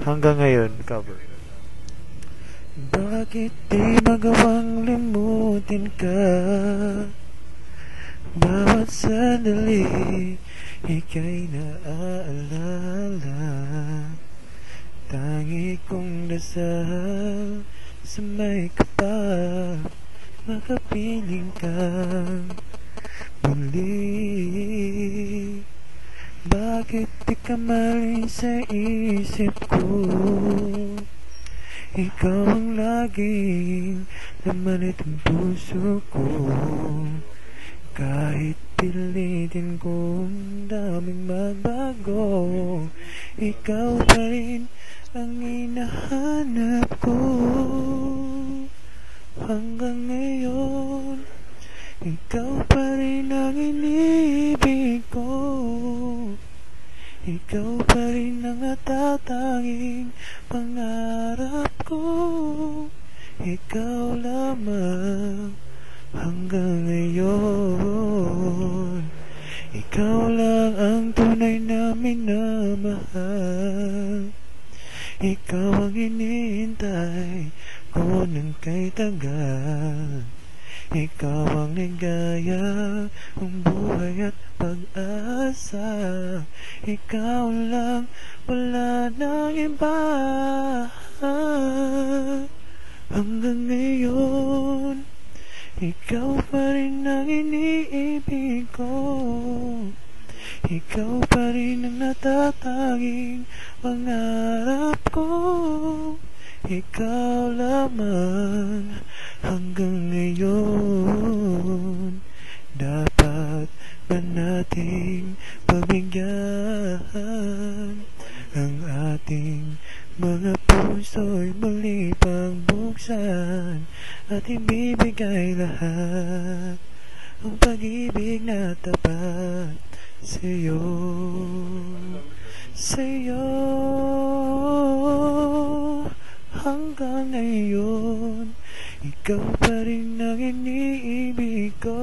Hanggang ngayon, cover. Bakit di magawang limutin ka? Bawat sandali, ika'y naaalala. Tangi kong dasal sa may kapal, makapiling kang muli. Bakit di ka mali sa isip ko? Ikaw ang laging laman itong puso ko. Kahit pilitin kong daming magbago, ikaw pa rin ang hinahanap ko. Hanggang ngayon, ikaw pa rin ang iniibig ko. Ikaw pa rin ang natatanging pangarap ko. Ikaw lamang hanggang ngayon. Ikaw lang ang tunay na minamahal. Ikaw ang hinihintay ko ng kay tagal. Ikaw ang ligaya, ang buhay at pag-asa. Ikaw lang, wala nang iba. Hanggang ngayon, ikaw pa rin ang iniibig ko. Ikaw pa rin ang natatanging pangarap ko. Ikaw lamang hanggang ngayon. Dapat ba nating pagbigyan ang ating mga puso'y muli pang buksan at ibibigay lahat ang pag-ibig na tapat sa'yo, sa'yo. Hanggang ngayon, ikaw pa rin ang iniibig ko.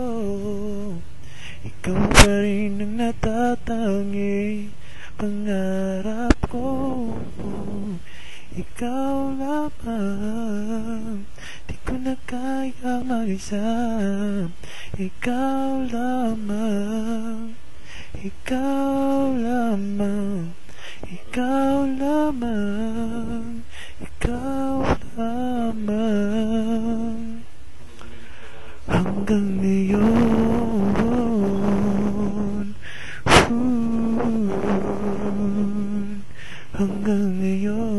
Ikaw pa rin ang natatangi pangarap ko. Ikaw lamang, di ko na kaya mag-isa. Ikaw lamang, ikaw lamang, ikaw lamang, ikaw lamang. Hanggang ngayon, hanggang ngayon.